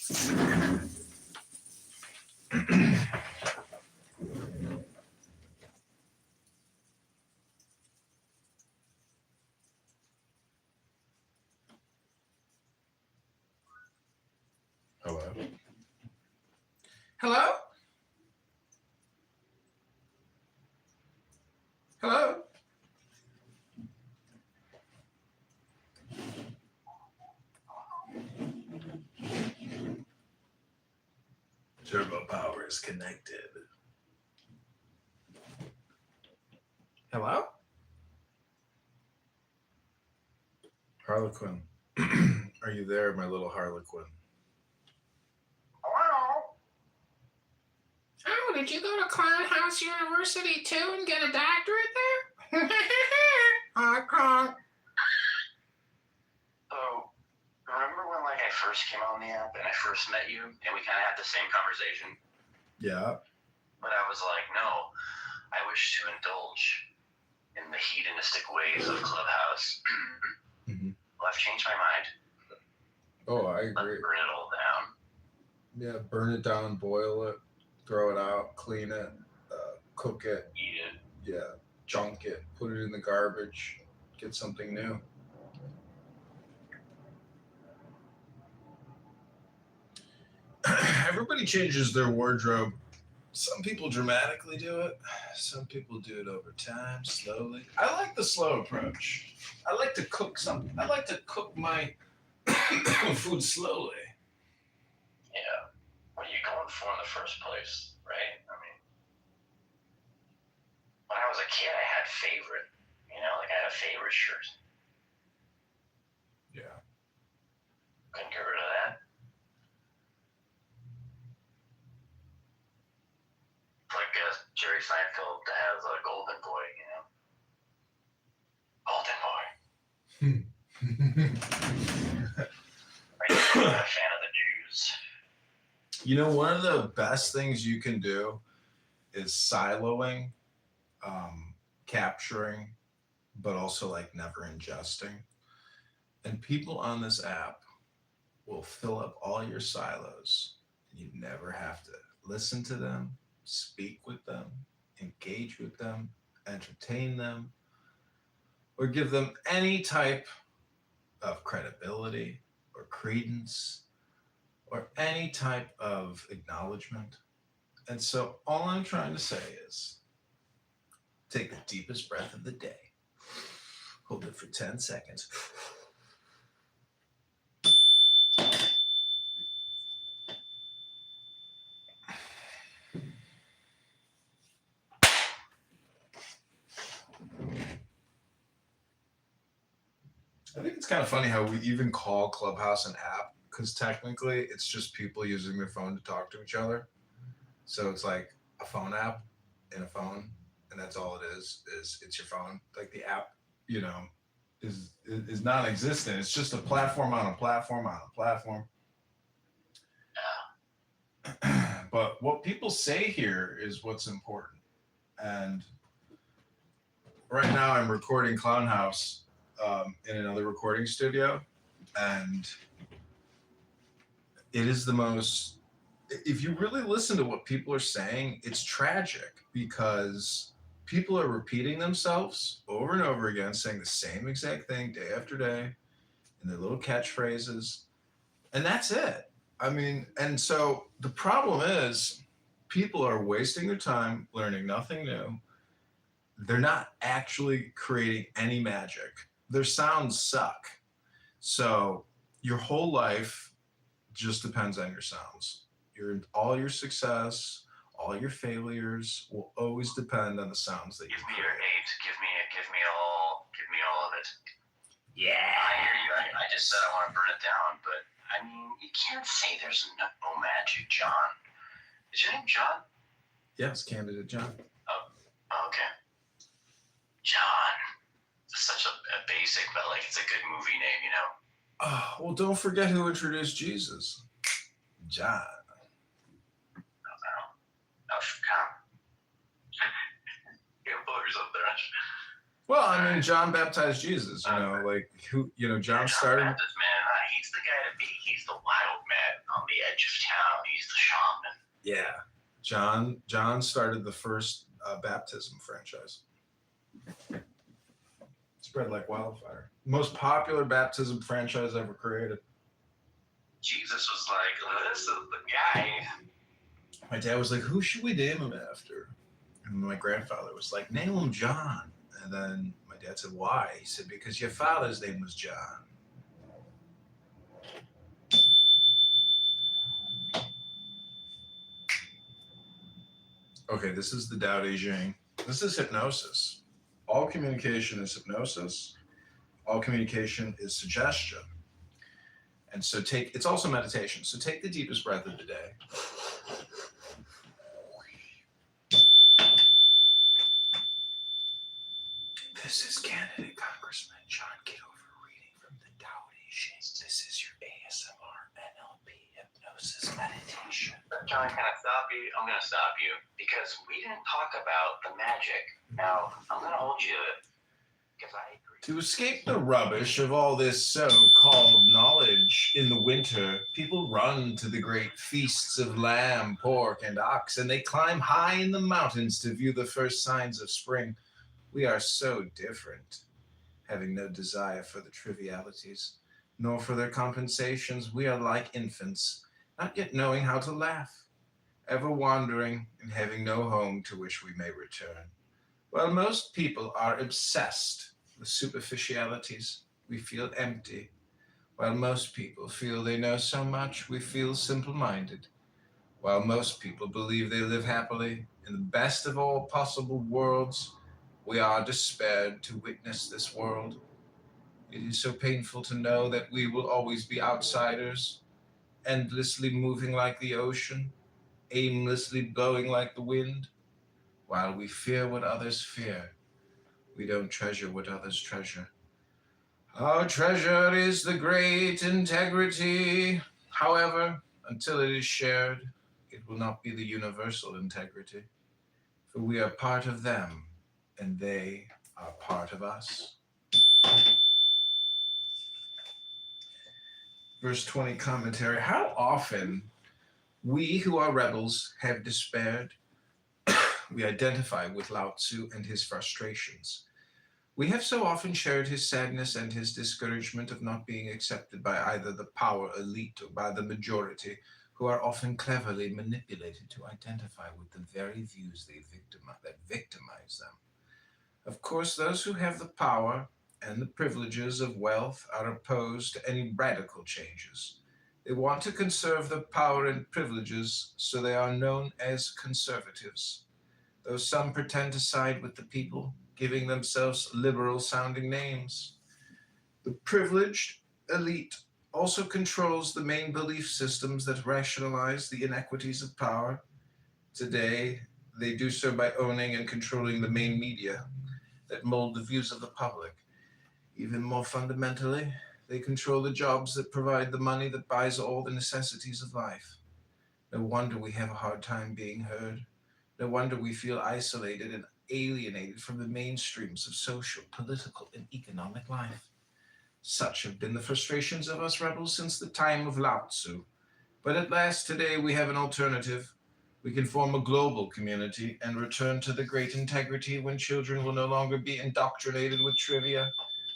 Hello? Hello? Hello? Turbo power is connected. Hello? Harlequin. Are you there, my little Harlequin? Hello? Oh, did you go to Clown House University too and get a doctorate there? Honk, honk. So, remember when I first came on the app and I first met you and we kind of had the same conversation? Yeah. But I was like, no, I wish to indulge in the hedonistic ways of Clubhouse. Mm-hmm. Well, I've changed my mind. Oh, I Let's agree. burn it all down. Yeah, burn it down, boil it, throw it out, clean it, cook it. Eat it. Yeah, junk it, put it in the garbage, get something new. Everybody changes their wardrobe. Some people dramatically do it. Some people do it over time, slowly. I like the slow approach. I like to cook something. I like to cook my food slowly. Yeah. What are you going for in the first place, right? I mean, when I was a kid, I had favorite. You know, like I had a favorite shirt. Yeah. Couldn't get rid of that. Like Jerry Seinfeld has a golden boy, you know? Golden boy. Are you a fan of the Jews? You know, one of the best things you can do is siloing, capturing, but also like never ingesting. And people on this app will fill up all your silos. You never have to listen to them, speak with them, engage with them, entertain them, or give them any type of credibility or credence or any type of acknowledgement. And so all I'm trying to say is take the deepest breath of the day, hold it for 10 seconds. I think it's kind of funny how we even call Clubhouse an app, because technically it's just people using their phone to talk to each other. So it's like a phone app in a phone, and that's all it is it's your phone. Like the app, you know, is non-existent. It's just a platform on a platform on a platform. But what people say here is what's important. And right now I'm recording Clown House in another recording studio, and it is the most, if you really listen to what people are saying, it's tragic because people are repeating themselves over and over again, saying the same exact thing day after day in their little catchphrases, and that's it. I mean, and so the problem is people are wasting their time learning nothing new. They're not actually creating any magic. Their sounds suck. So your whole life just depends on your sounds. All your success, all your failures will always depend on the sounds that you Give me create. your hate. Give me all of it. Yeah. I hear you. I just said I want to burn it down, but I mean, you can't say there's no magic, John. Is your name John? Yes, Candidate John. Oh, okay. John. It's such a basic, but like it's a good movie name, you know? Oh, well, don't forget who introduced Jesus. John. Oh, come. You can pull yourself there. Well, I mean, John baptized Jesus, you know, like who, you know, John started. Baptist, man, he's the guy to be. He's the wild man on the edge John started the first baptism franchise. Spread like wildfire. Most popular baptism franchise ever created. Jesus was like, this is the guy. My dad was like, "Who should we name him after?" And my grandfather was like, "Name him John." And then my dad said, "Why?" He said, "Because your father's name was John." Okay, this is the Tao Te Ching. This is hypnosis. All communication is hypnosis. All communication is suggestion. And so it's also meditation. So take the deepest breath of the day. This is candidate Congressman John Kitover reading from the Tao Te Ching. This is your ASMR NLP hypnosis meditation. John, can I stop you? I'm going to stop you because we didn't talk about the magic. Now, I'm going to hold you because I agree. To escape the rubbish of all this so-called knowledge in the winter, people run to the great feasts of lamb, pork, and ox, and they climb high in the mountains to view the first signs of spring. We are so different, having no desire for the trivialities, nor for their compensations. We are like infants, not yet knowing how to laugh, ever wandering and having no home to which we may return. While most people are obsessed with superficialities, we feel empty. While most people feel they know so much, we feel simple-minded. While most people believe they live happily in the best of all possible worlds, we are despaired to witness this world. It is so painful to know that we will always be outsiders, endlessly moving like the ocean, aimlessly blowing like the wind. While we fear what others fear, we don't treasure what others treasure. Our treasure is the great integrity. However, until it is shared, it will not be the universal integrity. For we are part of them, and they are part of us. Verse 20 commentary. How often we who are rebels have despaired. We identify with Lao Tzu and his frustrations. We have so often shared his sadness and his discouragement of not being accepted by either the power elite or by the majority, who are often cleverly manipulated to identify with the very views that victimize them. Of course, those who have the power and the privileges of wealth are opposed to any radical changes. They want to conserve their power and privileges, so they are known as conservatives. Though some pretend to side with the people, giving themselves liberal-sounding names. The privileged elite also controls the main belief systems that rationalize the inequities of power. Today, they do so by owning and controlling the main media that mold the views of the public. Even more fundamentally, they control the jobs that provide the money that buys all the necessities of life. No wonder we have a hard time being heard. No wonder we feel isolated and alienated from the mainstreams of social, political, and economic life. Such have been the frustrations of us rebels since the time of Lao Tzu. But at last today we have an alternative. We can form a global community and return to the great integrity when children will no longer be indoctrinated with trivia,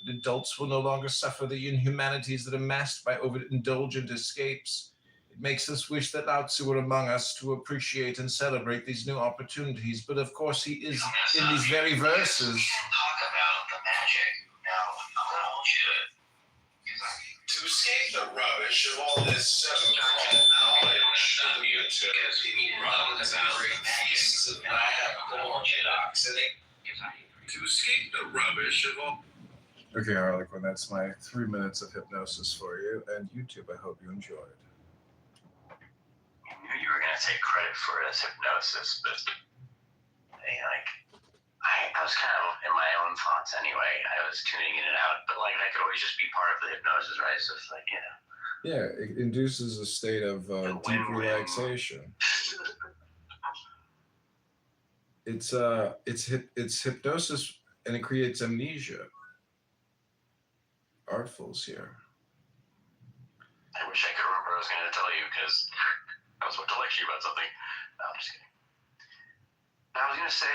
and adults will no longer suffer the inhumanities that are masked by overindulgent escapes. It makes us wish that Lao Tzu were among us to appreciate and celebrate these new opportunities. But of course, he is in these very verses. We can't talk about the magic. Now, I'm going to hold you To escape the rubbish of all this so-called knowledge in the winter, people run to the great feasts of lamb, pork, and ox. To escape the rubbish of all. Okay, Harlequin, that's my 3 minutes of hypnosis for you, and YouTube, I hope you enjoyed. I knew you were going to take credit for it as hypnosis, but I was kind of in my own thoughts anyway. I was tuning in and out, but like that could always just be part of the hypnosis, right? So it's like, Yeah, it induces a state of deep relaxation. It's hypnosis, and it creates amnesia. Artfuls here. I wish I could remember what I was going to tell you because I was about to lecture you about something. No, I'm just kidding. I was gonna say,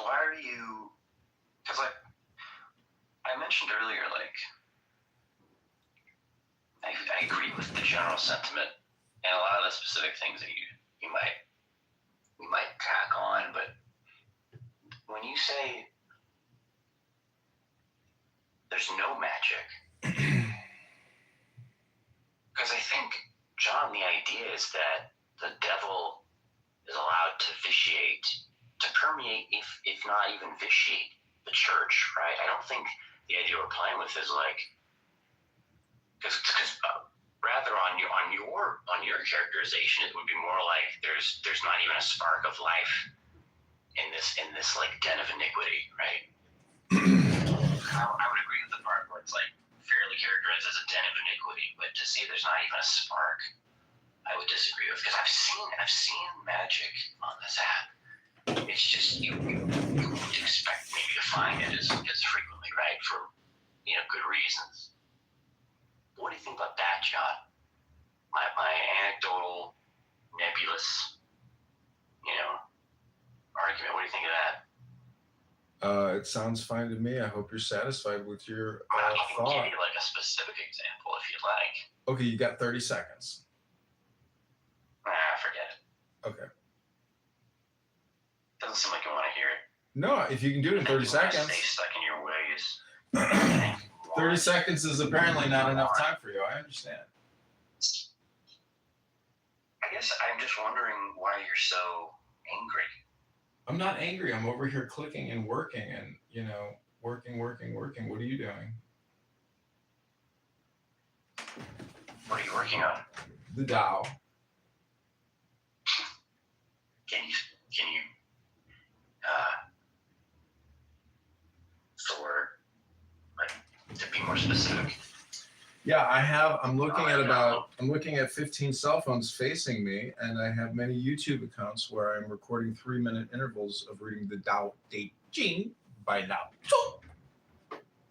why are you? Because like I mentioned earlier, like I agree with the general sentiment and a lot of the specific things that you might tack on, but when you say there's no magic, because I think, John, the idea is that the devil is allowed to vitiate, to permeate, if not even vitiate, the church, right? I don't think the idea we're playing with is like, because rather on your characterization, it would be more like there's not even a spark of life in this like den of iniquity, right? I would agree with the part where it's like fairly characterized as a den of iniquity, but to say there's not even a spark, I would disagree with, because I've seen magic on this app. It's just you would expect maybe to find it as frequently, right? For good reasons. What do you think about that, John? My anecdotal, nebulous, argument. What do you think of that? It sounds fine to me. I hope you're satisfied with your I can thought. give you like a specific example if you'd like. Okay, you got 30 seconds. Forget it. Okay. Doesn't seem like you want to hear it. No, if you can do it in 30 seconds. Stay stuck in your ways. 30 seconds is apparently not enough time for you. I understand. I guess I'm just wondering why you're so angry. I'm not angry. I'm over here clicking and working and, working. What are you doing? What are you working on? The Dow. Can you what's the word? Like, to be more specific. Yeah, I'm looking at 15 cell phones facing me, and I have many YouTube accounts where I'm recording 3-minute intervals of reading the Tao Te Ching by Lao Tzu,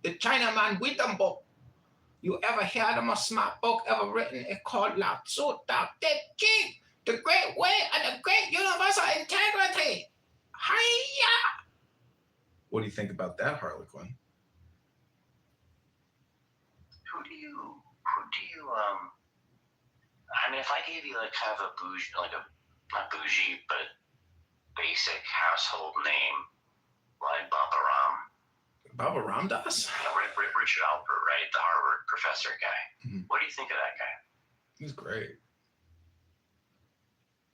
the Chinaman wisdom book. You ever heard of a smart book ever written? It's called Lao Tzu Tao Te Ching, the great way and the great universal integrity. Hiya! What do you think about that, Harlequin? Who do you I mean, if I gave you like kind of a bougie, like a not bougie, but basic household name, like Baba Ram. Baba Ramdas? Richard Alpert, right? The Harvard professor guy. Mm-hmm. What do you think of that guy? He's great.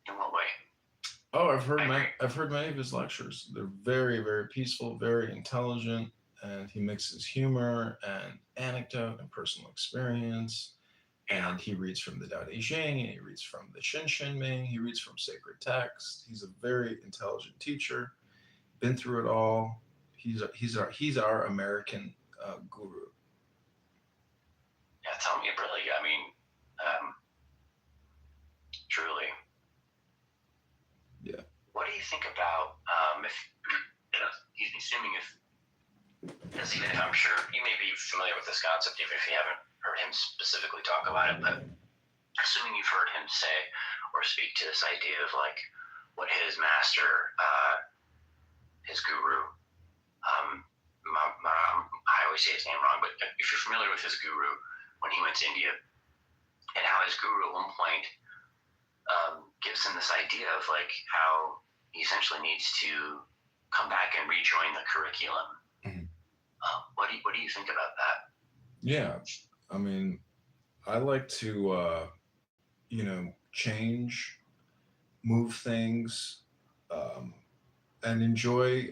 In what way? Oh, I've heard many of his lectures. They're very, very peaceful, very intelligent, and he mixes humor and anecdote and personal experience. And he reads from the Tao Te Ching, and he reads from the Shin Shin Ming, he reads from sacred text. He's a very intelligent teacher, been through it all. He's our American guru. Yeah, tell me, really. I mean, truly. Yeah. What do you think about assuming because even if I'm sure you may be familiar with this concept, even if you haven't heard him specifically talk about it, but assuming you've heard him say or speak to this idea of like what his master, his guru, I always say his name wrong, but if you're familiar with his guru when he went to India, and how his guru at one point gives him this idea of like how he essentially needs to come back and rejoin the curriculum. Mm-hmm. What do you think about that? Yeah, I mean, I like to change, move things, and enjoy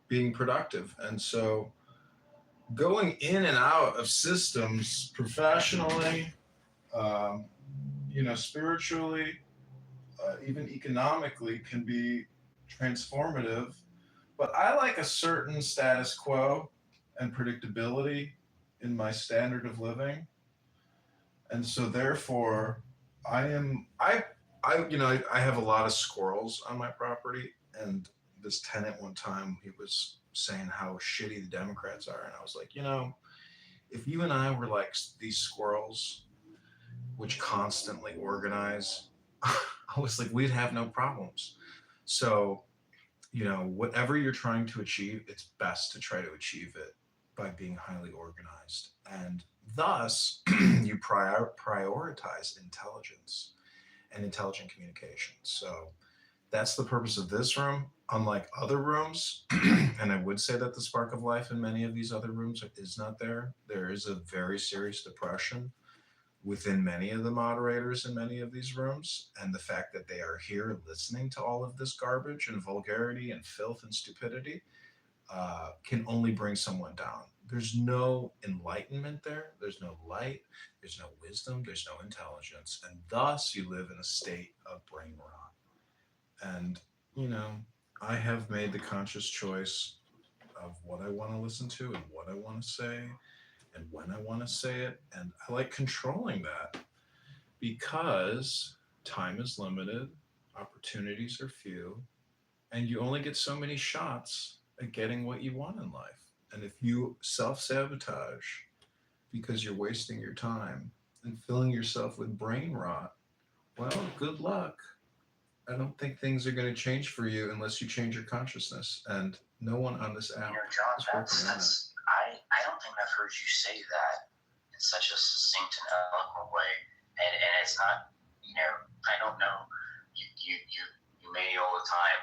being productive. And so going in and out of systems professionally, spiritually, even economically can be transformative. But I like a certain status quo and predictability in my standard of living. And so therefore I have a lot of squirrels on my property, and this tenant one time, he was saying how shitty the Democrats are. And I was like, if you and I were like these squirrels, which constantly organize I was like, we'd have no problems. So, whatever you're trying to achieve, it's best to try to achieve it by being highly organized. And thus, you prioritize intelligence and intelligent communication. So, that's the purpose of this room. Unlike other rooms, and I would say that the spark of life in many of these other rooms is not there. There is a very serious depression within many of the moderators in many of these rooms. And the fact that they are here listening to all of this garbage and vulgarity and filth and stupidity can only bring someone down. There's no enlightenment there. There's no light. There's no wisdom. There's no intelligence. And thus you live in a state of brain rot. And, you know, I have made the conscious choice of what I want to listen to and what I want to say and when I want to say it. And I like controlling that because time is limited, opportunities are few, and you only get so many shots at getting what you want in life. And if you self sabotage because you're wasting your time and filling yourself with brain rot, well, good luck. I don't think things are going to change for you unless you change your consciousness. And no one on this app John, is working on that. I don't think I've heard you say that in such a succinct and eloquent way. And it's not, I don't know. You may all the time.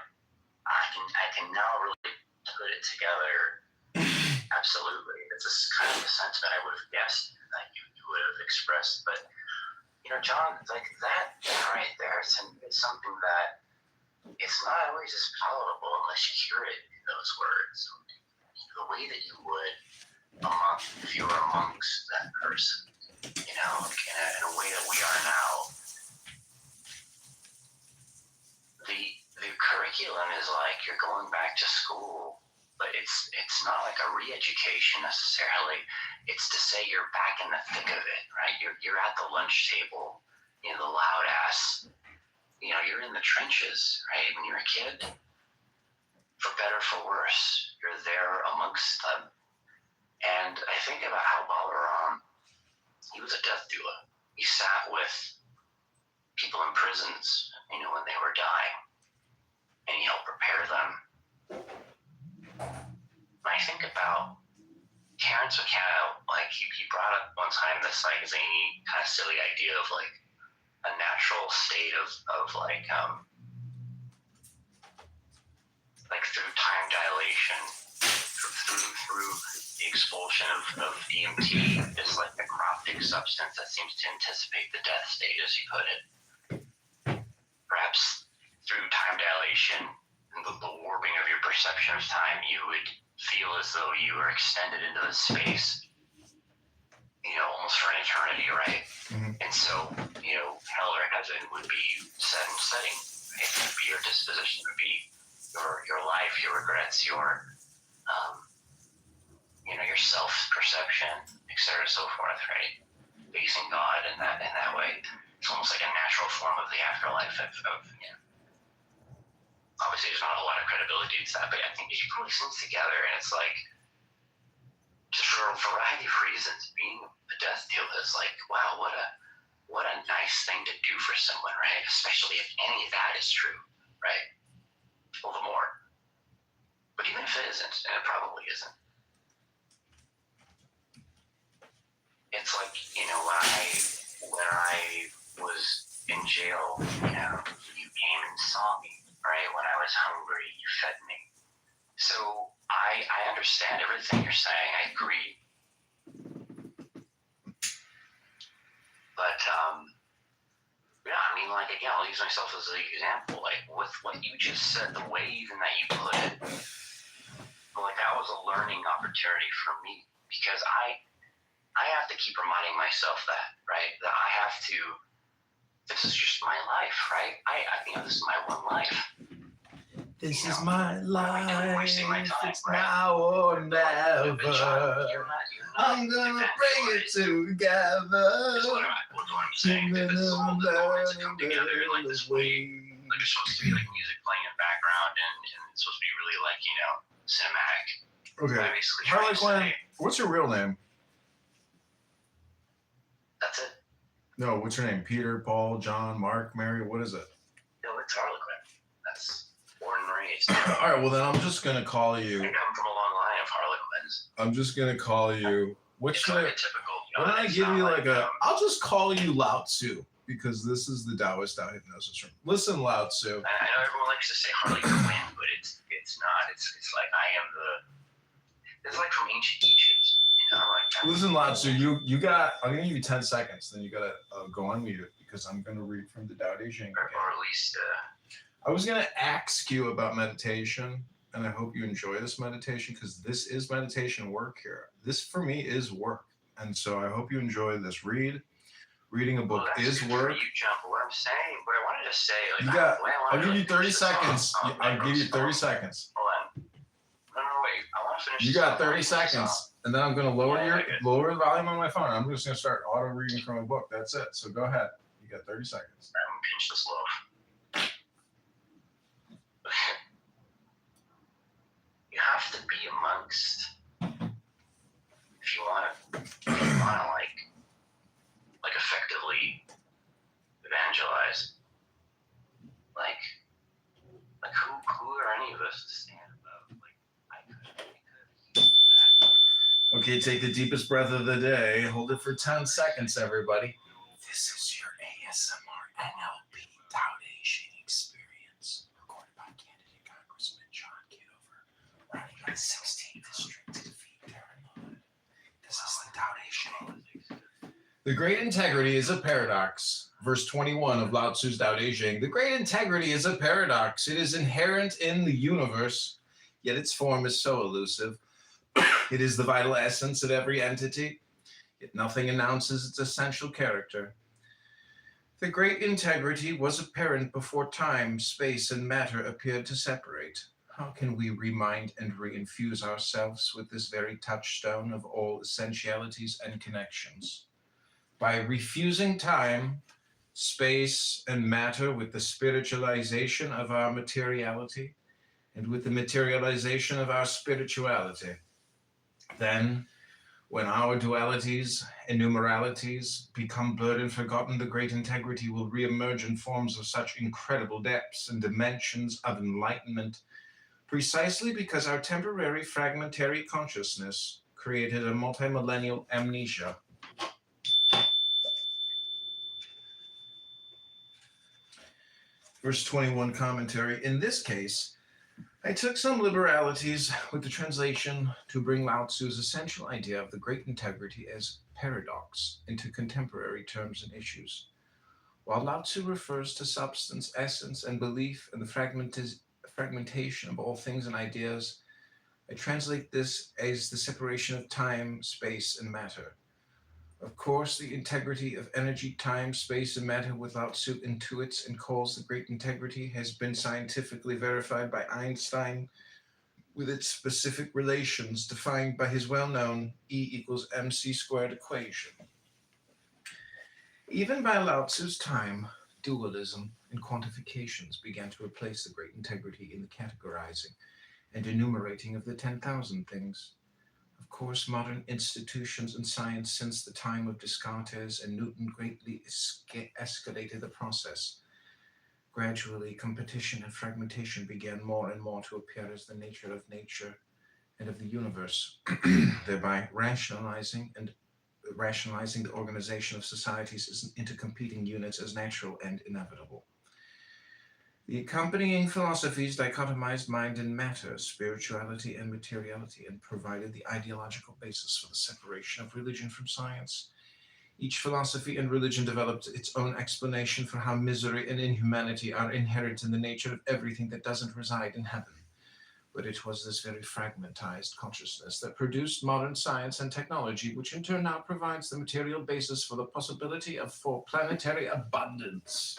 I can now really put it together. Absolutely. It's a kind of a sentiment I would have guessed that you would have expressed. But, John, like that right there, it's something that it's not always as palatable unless you hear it in those words. The way that you would if you were amongst that person, in a way that we are now. The curriculum is like you're going back to school, but it's not like a re-education necessarily. It's to say you're back in the thick of it, right? You're at the lunch table, the loud ass. You're in the trenches, right? When you're a kid, for better for worse, you're there amongst them. And I think about how Balaram, he was a death doula. He sat with people in prisons, when they were dying, and he helped prepare them. When I think about Terrence McKenna, like he brought up one time this like zany, kind of silly idea of like a natural state of like through time dilation, through the expulsion of DMT, is like the necroptic substance that seems to anticipate the death state, as you put it. Perhaps through time dilation and the warping of your perception of time, you would feel as though you were extended into the space, almost for an eternity, right? Mm-hmm. And so, hell or heaven would be set and setting. It would be your disposition, it would be your life, your regrets, your self-perception, etc., so forth, right? Facing God in that way. It's almost like a natural form of the afterlife obviously there's not a lot of credibility to that, but I think you put these things together and it's like, just for a variety of reasons, being a death deal is like, wow, what a nice thing to do for someone, right? Especially if any of that is true, right? All the more. But even if it isn't, and it probably isn't, it's like, when I was in jail, you came and saw me, right? When I was hungry, you fed me. So I understand everything you're saying. I agree. But, yeah, I mean, like, again, I'll use myself as an example. Like, with what you just said, the way even that you put it, like, that was a learning opportunity for me because I have to keep reminding myself that, right? That I have to, this is just my life, right? This is my one life. This is my life. My time, it's right? now or never. You're not I'm gonna bring it together. That's what I'm saying. That this is all the moments come together in like this way. Like it's supposed to be like music playing in the background and it's supposed to be really like, cinematic. Okay. Basically Harlequin, what's your real name? That's it. No, what's her name? Peter, Paul, John, Mark, Mary. What is it? No, it's Harlequin. That's born and raised. All right. Well, then I'm just gonna call you. I come from a long line of Harlequins. I'm just gonna call you. What It's should like I? a typical. Why don't I it's give not you like a? um, I'll just call you Lao Tzu because this is the Taoist Tao hypnosis room. Listen, Lao Tzu. I know everyone likes to say Harley Quinn, but it's not. It's like I am the. It's like from ancient Egypt. You know, like Listen, Lao Tzu. You got. I'm gonna give you 10 seconds. Then you gotta go on mute because I'm gonna read from the Tao Te Ching. or at least. I was gonna ask you about meditation, and I hope you enjoy this meditation because this is meditation work here. This for me is work, and so I hope you enjoy this read. Reading a book that's is good work. For you, John, but what I'm saying, what I wanted to say, like, You got. the way I I'll wanted give to you 30 finish the song- seconds. I'll give you 30 song. seconds. Hold on. No, wait. I want to finish. You the got song. 30 seconds, and then I'm gonna lower Yeah, I get it. lower the volume on my phone. I'm just gonna start auto reading from a book. That's it. So go ahead. You got 30 seconds. I'm gonna pinch this loaf. You have to be amongst if you want to like effectively evangelize. Like who are any of us to stand above? Like I could use that. Okay, take the deepest breath of the day. Hold it for 10 seconds, everybody. This is your ASMR NLP Tao Te Ching experience, recorded by candidate Congressman John Kitover, running my 16th district to defeat Paranoid. This is the Tao Te Ching. The great integrity is a paradox. Verse 21 of Lao Tzu's Tao Te Ching. The great integrity is a paradox. It is inherent in the universe, yet its form is so elusive. It is the vital essence of every entity, yet nothing announces its essential character. The great integrity was apparent before time, space, and matter appeared to separate. How can we remind and reinfuse ourselves with this very touchstone of all essentialities and connections? By refusing time, space, and matter with the spiritualization of our materiality and with the materialization of our spirituality. Then, when our dualities and numeralities become blurred and forgotten, the great integrity will reemerge in forms of such incredible depths and dimensions of enlightenment, precisely because our temporary fragmentary consciousness created a multimillennial amnesia. Verse 21 commentary. In this case, I took some liberalities with the translation to bring Lao Tzu's essential idea of the great integrity as paradox into contemporary terms and issues. While Lao Tzu refers to substance, essence, and belief and the fragmentation of all things and ideas, I translate this as the separation of time, space, and matter. Of course, the integrity of energy, time, space, and matter with Lao Tzu intuits and calls the great integrity has been scientifically verified by Einstein with its specific relations defined by his well-known E=mc² equation. Even by Lao Tzu's time, dualism and quantifications began to replace the great integrity in the categorizing and enumerating of the 10,000 things. Of course, modern institutions and science since the time of Descartes and Newton greatly escalated the process. Gradually, competition and fragmentation began more and more to appear as the nature of nature and of the universe, thereby rationalizing the organization of societies into competing units as natural and inevitable. The accompanying philosophies dichotomized mind and matter, spirituality and materiality, and provided the ideological basis for the separation of religion from science. Each philosophy and religion developed its own explanation for how misery and inhumanity are inherent in the nature of everything that doesn't reside in heaven. But it was this very fragmentized consciousness that produced modern science and technology, which in turn now provides the material basis for the possibility for planetary abundance.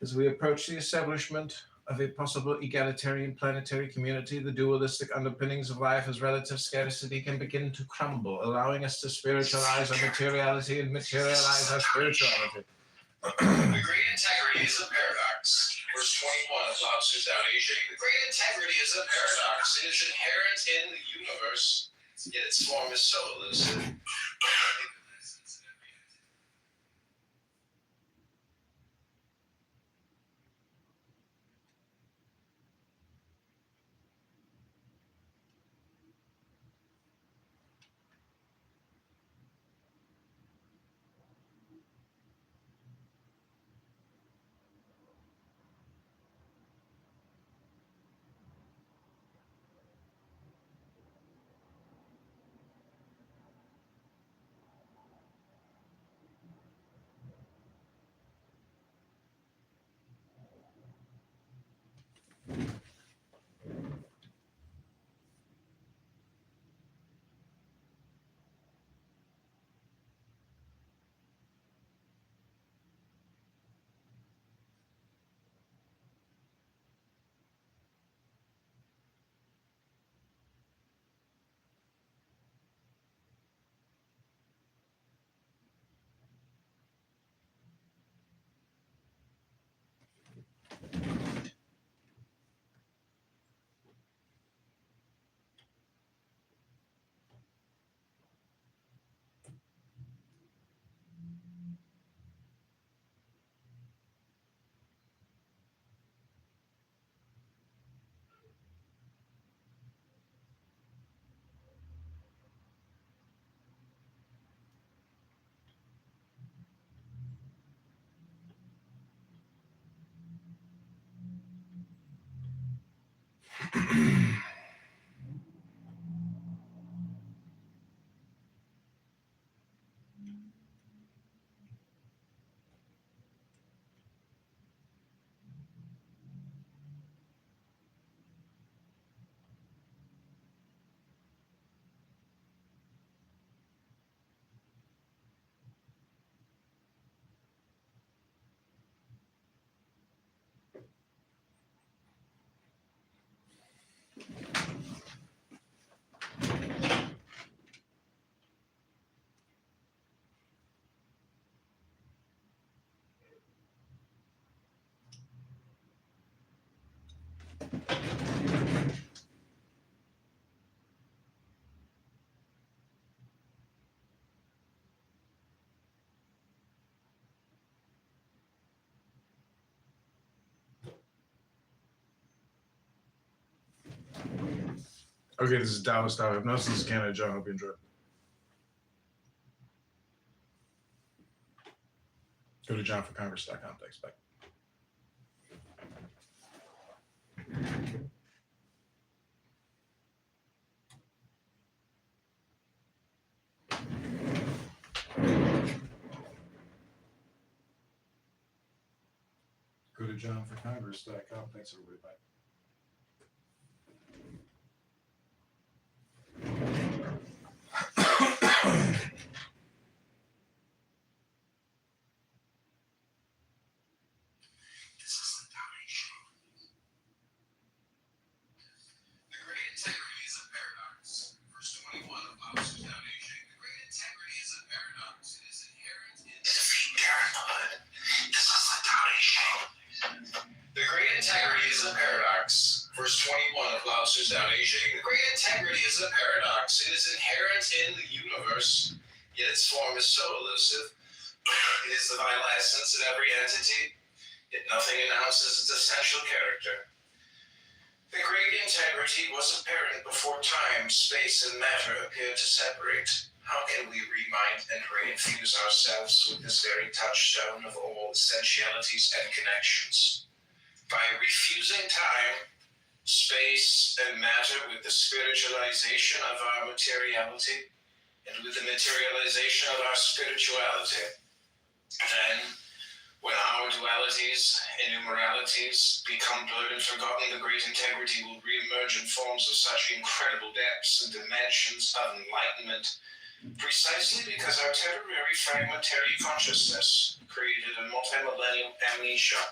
As we approach the establishment of a possible egalitarian planetary community, the dualistic underpinnings of life as relative scarcity can begin to crumble, allowing us to spiritualize our materiality and materialize our spirituality. The great integrity is a paradox. Verse 21 of Lao Tzu's Tao Te Ching. The great integrity is a paradox. It is inherent in the universe, yet its form is so elusive. Okay, this is Dallas Tower. Hypnosis. This is Canada John. Hope you enjoy. Go to johnforcongress.com. Thanks. Bye. Go to johnforcongress.com. Thanks, everybody. Bye. Verse 21 of Lao Tzu's Tao Te Ching. The great integrity is a paradox. It is inherent in the universe, yet its form is so elusive. It is the vital essence of every entity, yet nothing announces its essential character. The great integrity was apparent before time, space, and matter appeared to separate. How can we remind and reinfuse ourselves with this very touchstone of all essentialities and connections? By refusing time, space, and matter with the spiritualization of our materiality and with the materialization of our spirituality. Then, when our dualities and immoralities become blurred and forgotten, the great integrity will reemerge in forms of such incredible depths and dimensions of enlightenment, precisely because our temporary fragmentary consciousness created a multimillennial amnesia.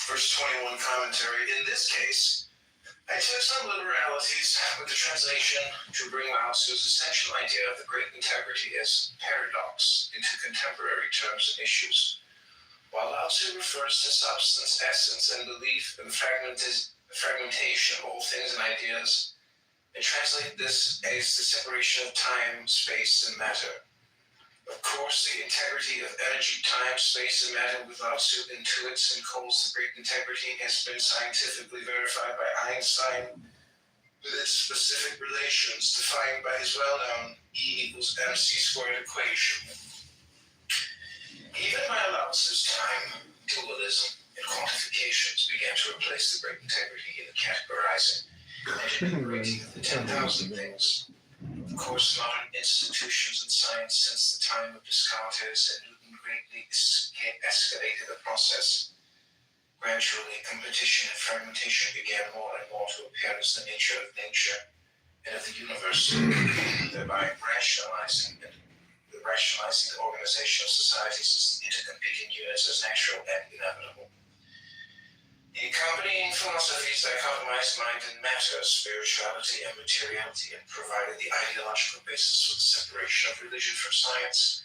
Verse 21 commentary. In this case, I took some liberalities with the translation to bring Lao Tzu's essential idea of the great integrity as paradox into contemporary terms and issues. While Lao Tzu refers to substance, essence, and belief and fragmentation of all things and ideas, I translate this as the separation of time, space, and matter. Of course, the integrity of energy, time, space, and matter with Lao Tzu intuits and calls the great integrity has been scientifically verified by Einstein with its specific relations defined by his well-known E equals mc squared equation. Even by Lao Tzu's time, dualism and quantifications began to replace the great integrity in the categorizing and enumerating of the 10,000 things. Of course, modern institutions in science since the time of Descartes and Newton greatly escalated the process. Gradually, competition and fragmentation began more and more to appear as the nature of nature and of the universe, thereby rationalizing the organization of societies as intercompeting units as natural and inevitable. The accompanying philosophies dichotomized mind and matter, spirituality and materiality, and provided the ideological basis for the separation of religion from science.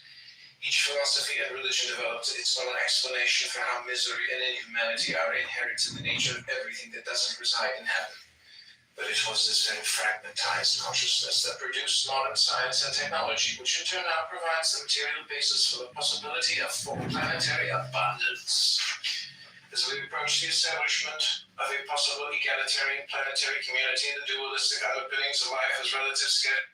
Each philosophy and religion developed its own explanation for how misery and inhumanity are inherent in the nature of everything that doesn't reside in heaven. But it was this very fragmentized consciousness that produced modern science and technology, which in turn now provides the material basis for the possibility of full planetary abundance. As we approach the establishment of a possible egalitarian planetary community, the dualistic underpinnings of life as relative scarcity.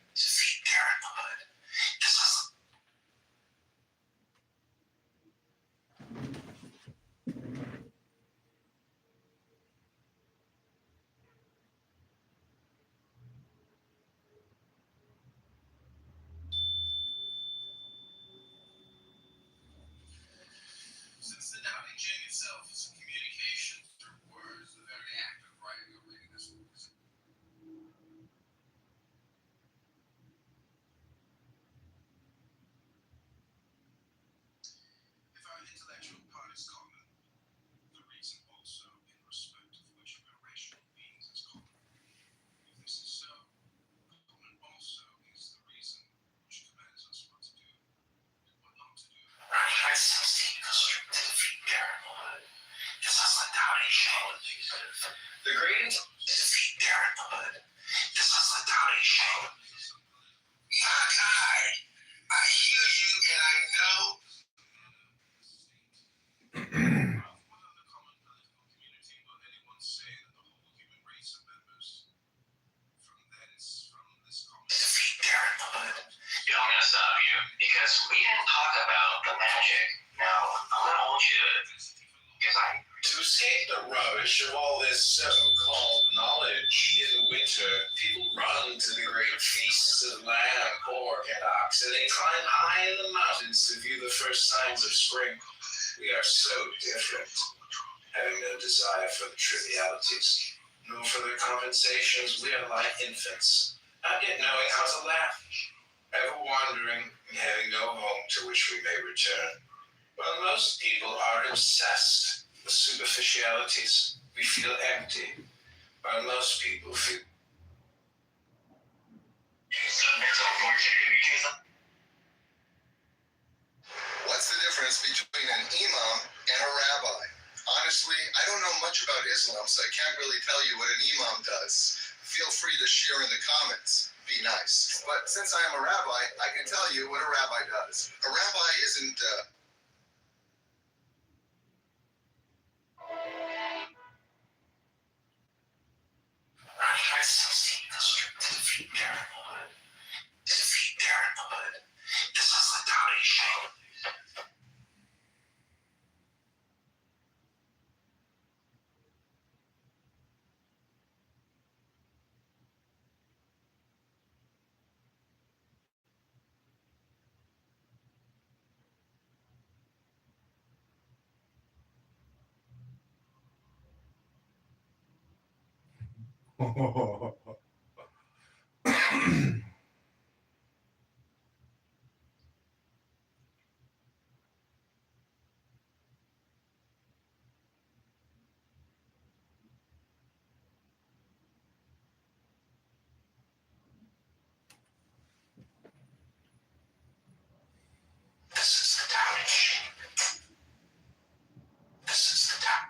spring. We are so different, having no desire for the trivialities, no further compensations. We are like infants, not yet knowing how to laugh, ever wandering and having no home to which we may return. While most people are obsessed with superficialities, we feel empty, while most people feel. What's the difference between an imam and a rabbi? Honestly, I don't know much about Islam, so I can't really tell you what an imam does. Feel free to share in the comments. Be nice. But since I am a rabbi, I can tell you what a rabbi does. A rabbi isn't... IL16 district to defeat parenthood. To defeat parenthood. This is the Tao Shame. This is the Tao Shame. This is the Tao.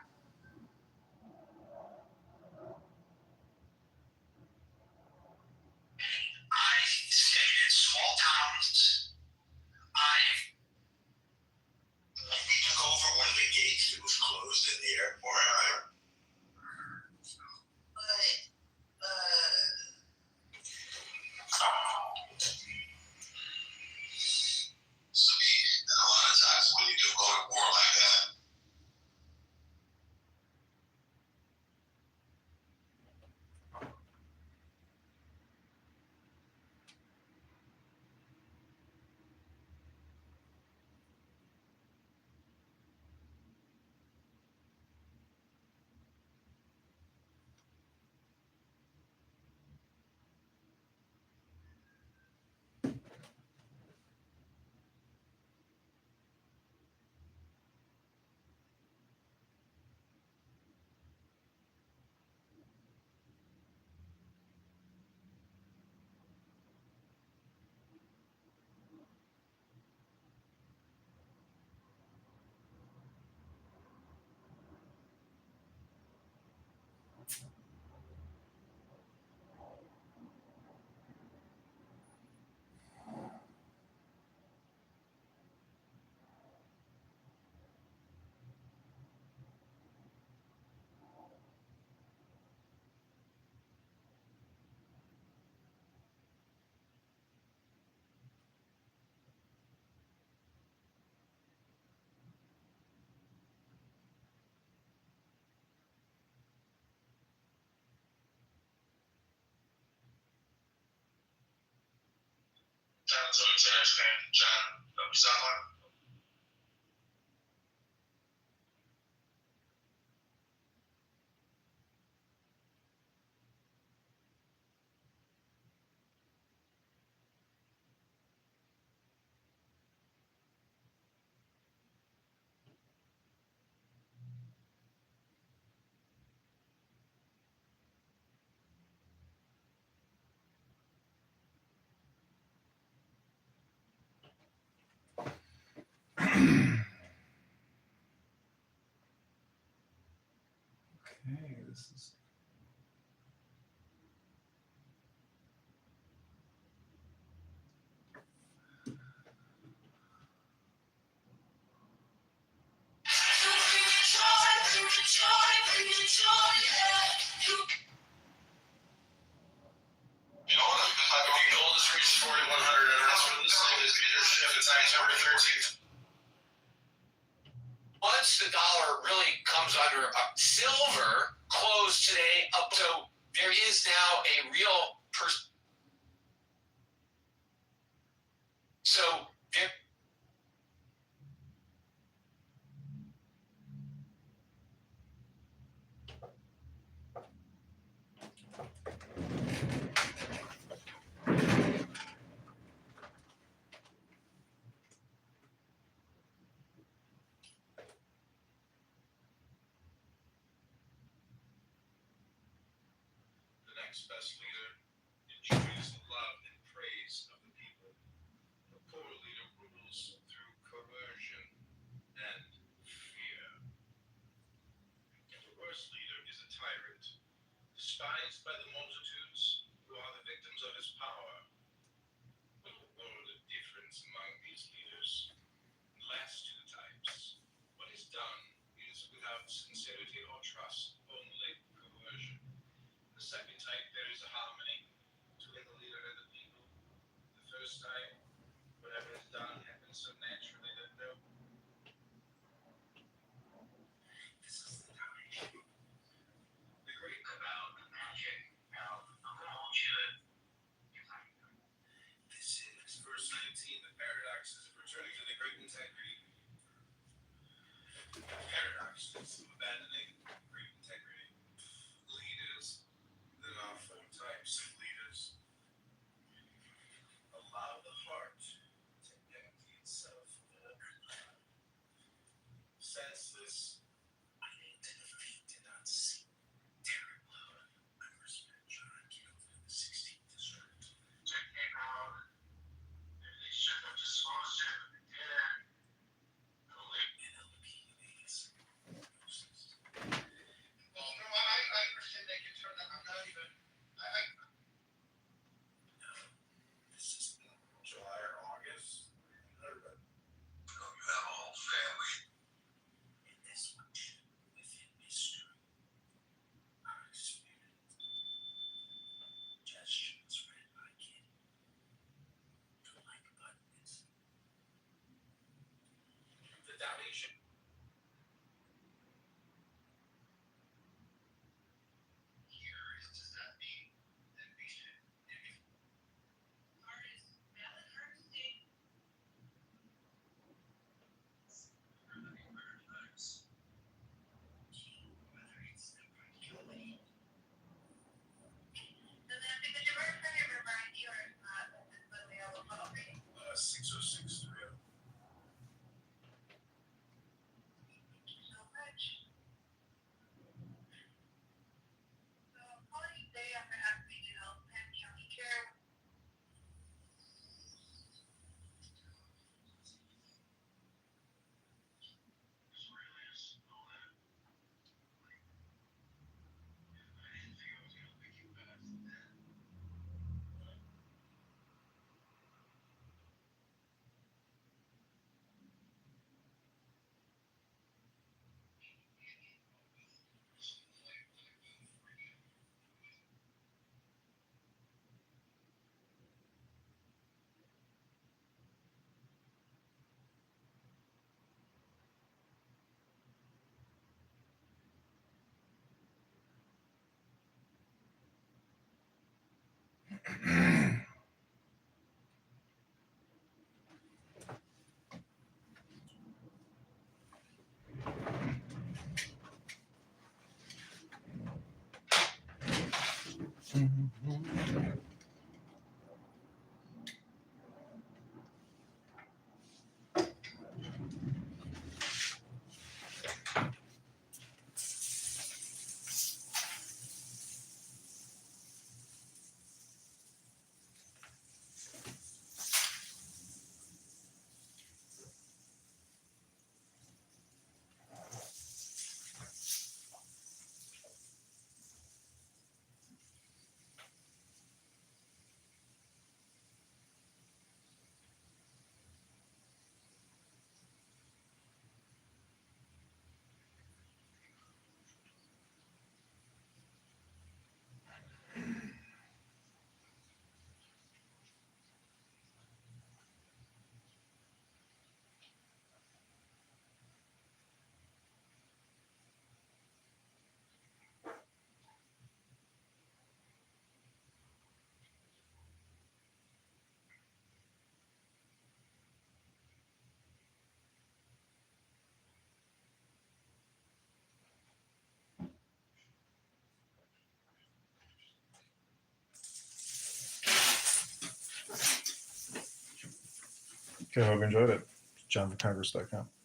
I stayed in small towns. I took over one of the gates that was closed in the airport. So, and a lot of times when you do go to war like that, Okay, this is. You know what? If your goal is to reach 4,100 announcement, this thing is Peter Schiff. It's October 13th. Once the dollar really comes under silver closed today up, so there is now a real so there, next best leader enjoys the love and praise of the people. The poor leader rules through coercion and fear. And the worst leader is a tyrant, despised by the multitudes who are the victims of his power. But a world of difference among these leaders. The last two types. What is done is without sincerity or trust, only coercion. The second type, there is a harmony between the leader and the people. The first type, whatever is done happens so naturally that no. This is the time. The great about magic. Now, I'm gonna hold you to. This is verse 19. The paradox is returning to the great integrity. Paradox is abandoning great integrity. Leaders. There are four types of leaders. Allow the heart to empty itself of all love. Senseless, unable to defeat and unseen. Terrible. Congressman John Kitover in the 16th district. Check it out. They should have disclosed it. Yeah. NLPs. Well, no, I understand they can turn that. I'm not even. No, this is July or August. You have a whole family. And this much within mystery. Unexplained. Gestions read by kid. To like buttons. The Dalmatian. Here, does that mean that we should Six oh six 30. Okay, hope you enjoyed it. JohnTheCongress.com.